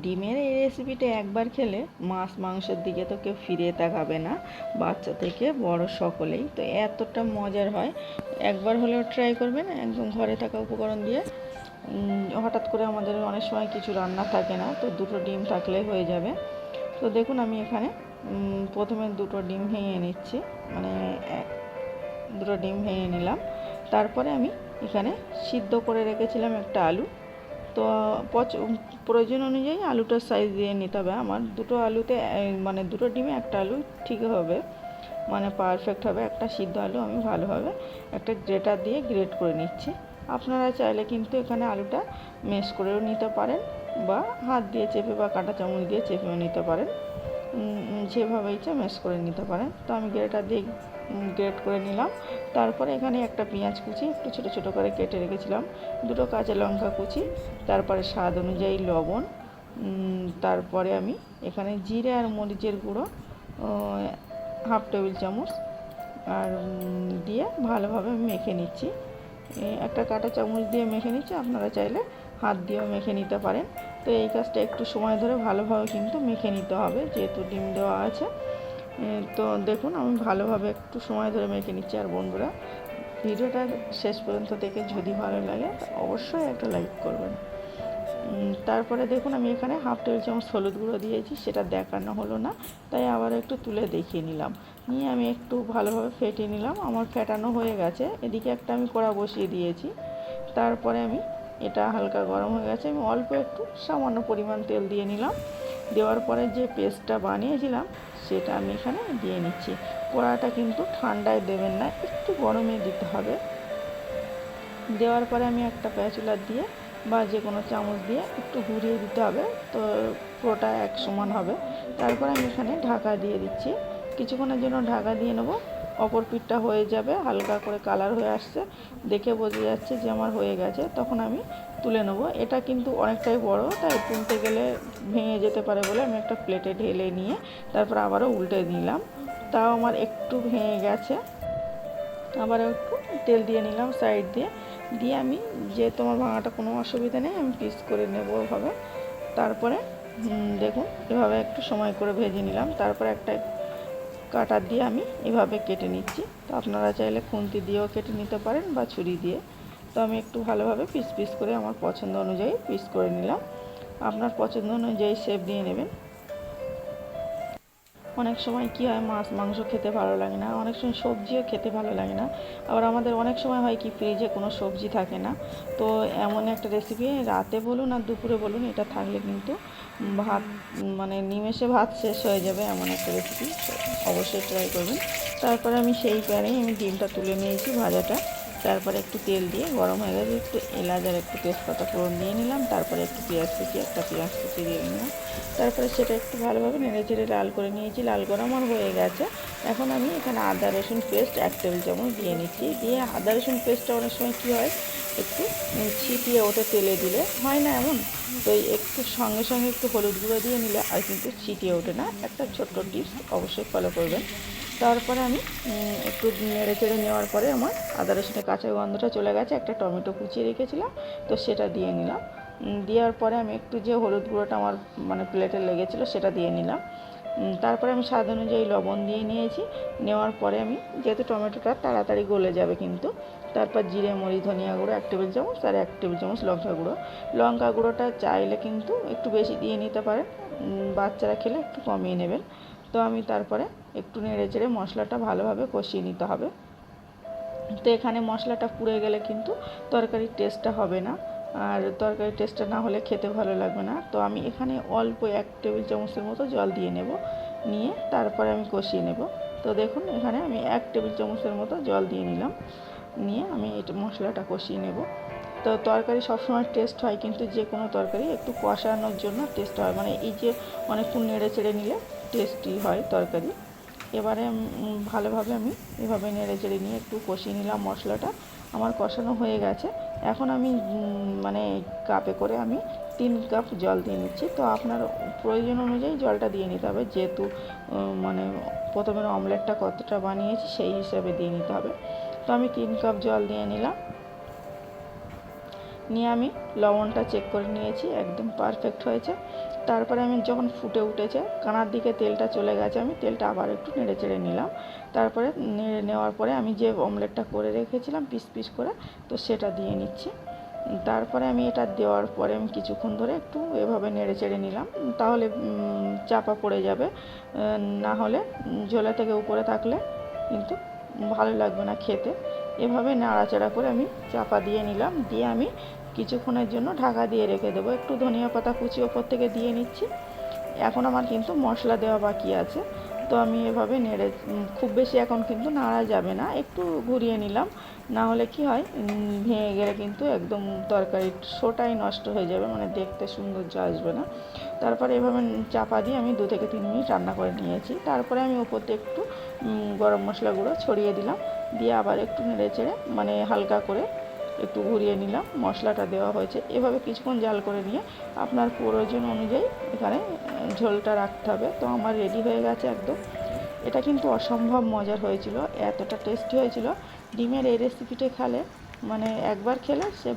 ডিমের এই রেসিপিটা একবার খেলে মাছ মাংসের দিকে তো কেউ ফিরে তাকাবে না, বাচ্চা থেকে বড় সকলেই। তো এতটা মজার হয়, একবার হলেও ট্রাই করবেন একদম ঘরে থাকা উপকরণ দিয়ে। হঠাৎ করে আমাদের অনেক সময় কিছু রান্না থাকে না, তো দুটো ডিম থাকলেই হয়ে যাবে। তো দেখুন আমি এখানে প্রথমে দুটো ডিম ভেঙে নিচ্ছি, মানে দুটো ডিম ভেঙে নিলাম। তারপরে আমি এখানে সিদ্ধ করে রেখেছিলাম একটা আলু। তো প্রয়োজন অনুযায়ী আলুটার সাইজ দিয়ে নিতে হবে। আমার দুটো আলুতে মানে দুটো ডিমে একটা আলু ঠিক হবে, মানে পারফেক্ট হবে। একটা সিদ্ধ আলু আমি ভালোভাবে একটা গ্রেটার দিয়ে গ্রেট করে নিচ্ছি। আপনারা চাইলে কিন্তু এখানে আলুটা ম্যাশ করেও নিতে পারেন, বা হাত দিয়ে চেপে বা কাঁটা চামচ দিয়ে চেপেও নিতে পারেন, যেভাবে ইচ্ছা ম্যাশ করে নিতে পারেন। তো আমি গ্রেটার দিয়ে গ্রেট করে নিলাম। তারপরে এখানে একটা পেঁয়াজ কুচি একটু ছোটো ছোটো করে কেটে রেখেছিলাম, দুটো কাঁচা লঙ্কা কুচি, তারপরে স্বাদ অনুযায়ী লবণ, তারপরে আমি এখানে জিরে আর মরিচের গুঁড়ো হাফ টেবিল চামচ আর দিয়ে ভালোভাবে মেখে নিচ্ছি। একটা কাঁটা চামচ দিয়ে মেখে নিচ্ছি, আপনারা চাইলে হাত দিয়েও মেখে নিতে পারেন। তো এই কাজটা একটু সময় ধরে ভালোভাবে কিন্তু মেখে নিতে হবে, যেহেতু ডিম দেওয়া আছে। তো দেখুন আমি ভালোভাবে একটু সময় ধরে মেখে নিচ্ছি। আর বন্ধুরা, ভিডিওটা শেষ পর্যন্ত দেখে যদি ভালো লাগে অবশ্যই একটা লাইক করবেন। তারপরে দেখুন আমি এখানে হাফ টেবিল চামচ হলুদ গুঁড়ো দিয়েছি, সেটা দেখানো হলো না, তাই আবার একটু তুলে দেখিয়ে নিলাম। নিয়ে আমি একটু ভালোভাবে ফেটিয়ে নিলাম। আমার ফেটানো হয়ে গেছে। এদিকে একটা আমি কড়া বসিয়ে দিয়েছি। তারপরে আমি এটা হালকা গরম হয়ে গেছে, আমি অল্প একটু সামান্য পরিমাণ তেল দিয়ে নিলাম। দেওয়ার পরে যে পেস্টটা বানিয়েছিলাম সেটা আমি এখানে দিয়ে নিচ্ছি। কড়াটা কিন্তু ঠান্ডায় দেবেন না, একটু গরমে দিতে হবে। দেওয়ার পরে আমি একটা স্প্যাচুলা দিয়ে বা যে কোনো চামচ দিয়ে একটু ঘুরিয়ে দিতে হবে, তো পুরোটা এক সমান হবে। তারপরে আমি এখানে ঢাকা দিয়ে দিচ্ছি, কিছুক্ষণের জন্য ঢাকা দিয়ে নেবো। অপর পিঠটা হয়ে যাবে, হালকা করে কালার হয়ে আসছে, দেখে বোঝা যাচ্ছে যে আমার হয়ে গেছে। তখন আমি তুলে নেবো। এটা কিন্তু অনেকটাই বড়, তাই তুলতে গেলে ভেঙে যেতে পারে বলে আমি একটা প্লেটে ঢেলে নিয়ে তারপর আবারও উল্টে নিলাম। তাও আমার একটু ভেঙে গেছে, আবার একটু তেল দিয়ে নিলাম সাইড দিয়ে। দিয়ে আমি, যেহেতু আমার ভাঙাটা কোনো অসুবিধা নেই, আমি পিস করে নেব এভাবে। তারপরে দেখুন এভাবে একটু সময় করে ভেজে নিলাম। তারপরে একটা কাটার দিয়ে আমি এভাবে কেটে নিচ্ছি। তো আপনারা চাইলে খুন্তি দিয়েও কেটে নিতে পারেন বা ছুরি দিয়ে। তো আমি একটু ভালোভাবে পিস পিস করে আমার পছন্দ অনুযায়ী পিস করে নিলাম। আপনার পছন্দ অনুযায়ী শেপ দিয়ে নেবেন। অনেক সময় কী হয়, মাছ মাংস খেতে ভালো লাগে না, অনেক সময় সবজিও খেতে ভালো লাগে না। আবার আমাদের অনেক সময় হয় কি, ফ্রিজে কোনো সবজি থাকে না। তো এমন একটা রেসিপি, রাতে বলুন আর দুপুরে বলুন, এটা থাকলে কিন্তু ভাত, মানে নিমেষে ভাত শেষ হয়ে যাবে, এমন একটা রেসিপি। অবশ্যই ট্রাই করবেন। তারপরে আমি সেই প্যানেই আমি ডিমটা তুলে নিয়েছি ভাজাটা। তারপরে একটু তেল দিয়ে গরম হয়ে গেছে, একটু এলাচ আর একটু তেজপাতা ফোড়ন দিয়ে নিলাম। তারপরে একটু একটা পেঁয়াজ কুচি দিয়ে নিলাম। তারপরে সেটা একটু ভালোভাবে নেড়ে চেড়ে লাল করে নিয়েছি। লাল করা আমার হয়ে গেছে। এখন আমি এখানে আদা রসুন পেস্ট 1 টেবিল চামচ দিয়ে নিচ্ছি। দিয়ে আদা রসুন পেস্টটা অনেক সময় কী হয়, একটু ছিটিয়ে ওঠে তেলে দিলে, হয় না এমন? তো একটু সঙ্গে সঙ্গে একটু হলুদ গুঁড়ো দিয়ে নিলে আর কিন্তু ছিটিয়ে ওঠে না। একটা ছোট্ট টিপস অবশ্যই ফলো করবেন। তারপরে আমি একটু নেড়ে চেড়ে নেওয়ার পরে আমার আদা রসুনের কাঁচা গন্ধটা চলে গেছে। একটা টমেটো কুচিয়ে রেখেছিলাম, তো সেটা দিয়ে নিলাম। দেওয়ার পরে আমি একটু যে হলুদ গুঁড়োটা আমার মানে প্লেটে লেগেছিলো সেটা দিয়ে নিলাম। তারপরে আমি স্বাদ অনুযায়ী লবণ দিয়ে নিয়েছি। নেওয়ার পরে আমি, যেহেতু টমেটোটা তাড়াতাড়ি গলে যাবে কিন্তু, তারপর জিরে মরিচ ধনিয়া গুঁড়ো 1 টেবিল চামচ আর 1 টেবিল চামচ লঙ্কা গুঁড়ো। লঙ্কা গুঁড়োটা চাইলে কিন্তু একটু বেশি দিয়ে নিতে পারেন, বাচ্চারা খেলে একটু কমিয়ে নেবেন। তো আমি তারপরে একটু নেড়ে চেড়ে মশলাটা ভালোভাবে কষিয়ে নিতে হবে। তো এখানে মশলাটা পুড়ে গেলে কিন্তু তরকারির টেস্টটা হবে না, আর তরকারির টেস্টটা না হলে খেতে ভালো লাগবে না। তো আমি এখানে অল্প 1 টেবিল চামচের মতো জল দিয়ে নেব, নিয়ে তারপরে আমি কষিয়ে নেব। তো দেখুন এখানে আমি 1 টেবিল চামচের মতো জল দিয়ে নিলাম, নিয়ে আমি এটা মশলাটা কষিয়ে নেব। তো তরকারি সবসময় টেস্ট হয়, কিন্তু যে কোনো তরকারি একটু কষানোর জন্য টেস্ট হয়, মানে এই যে অনেকক্ষণ নেড়ে চেড়ে নিলে টেস্টি হয় তরকারি। এবারে ভালোভাবে আমি এভাবে নেড়ে চেড়ে নিয়ে একটু কষিয়ে নিলাম মশলাটা। আমার কষানো হয়ে গেছে। এখন আমি মানে কাপে করে আমি 3 কাপ জল দিয়ে নিচ্ছি। তো আপনার প্রয়োজন অনুযায়ী জলটা দিয়ে নিতে হবে, যেহেতু মানে প্রথমে অমলেটটা কতটা বানিয়েছি সেই হিসাবে দিয়ে নিতে হবে। তো আমি 3 কাপ জল দিয়ে নিলাম। নিয়ে আমি লবণটা চেক করে নিয়েছি, একদম পারফেক্ট হয়েছে। তারপরে আমি যখন ফুটে উঠেছে, কানার দিকে তেলটা চলে গেছে, আমি তেলটা আবার একটু নেড়ে চেড়ে নিলাম। তারপরে নেড়ে নেওয়ার পরে আমি যে অমলেটটা করে রেখেছিলাম পিস পিস করে, তো সেটা দিয়ে নিচ্ছি। তারপরে আমি এটা দেওয়ার পরে আমি কিছুক্ষণ ধরে একটু এভাবে নেড়ে চেড়ে নিলাম, তাহলে চাপা পড়ে যাবে, না হলে ঝোলা থেকে উপরে থাকলে কিন্তু ভালো লাগবে না খেতে। এভাবে নাড়াচাড়া করে আমি চাপা দিয়ে নিলাম, দিয়ে আমি কিছুক্ষণের জন্য ঢাকা দিয়ে রেখে দেবো। একটু ধনিয়া পাতা কুচি ওপর থেকে দিয়ে নিচ্ছি। এখন আমার কিন্তু মশলা দেওয়া বাকি আছে, তো আমি এভাবে নেড়ে, খুব বেশি এখন কিন্তু নাড়া যাবে না, একটু ঘুরিয়ে নিলাম, না হলে কি হয় ভেঙে গেলে কিন্তু একদম তরকারির শোটাই নষ্ট হয়ে যাবে, মানে দেখতে সৌন্দর্য আসবে না। তারপরে এভাবে চাপা দিয়ে আমি 2 থেকে 3 মিনিট রান্না করে নিয়েছি। তারপরে আমি ওপর দিয়ে একটু গরম মশলা গুঁড়ো ছড়িয়ে দিলাম, দিয়ে আবার একটু নেড়ে চেড়ে মানে হালকা করে একটু ঘুরিয়ে নিলাম। মশলাটা দেওয়া হয়েছে, এভাবে কিছুক্ষণ জাল করে নিয়ে আপনার প্রয়োজন অনুযায়ী এখানে ঝোলটা রাখতে হবে। তো আমার রেডি হয়ে গেছে একদম। এটা কিন্তু অসম্ভব মজার হয়েছিল, এতটা টেস্টি হয়েছিল। ডিমের এই রেসিপিটা খেলে মানে একবার খেলে সে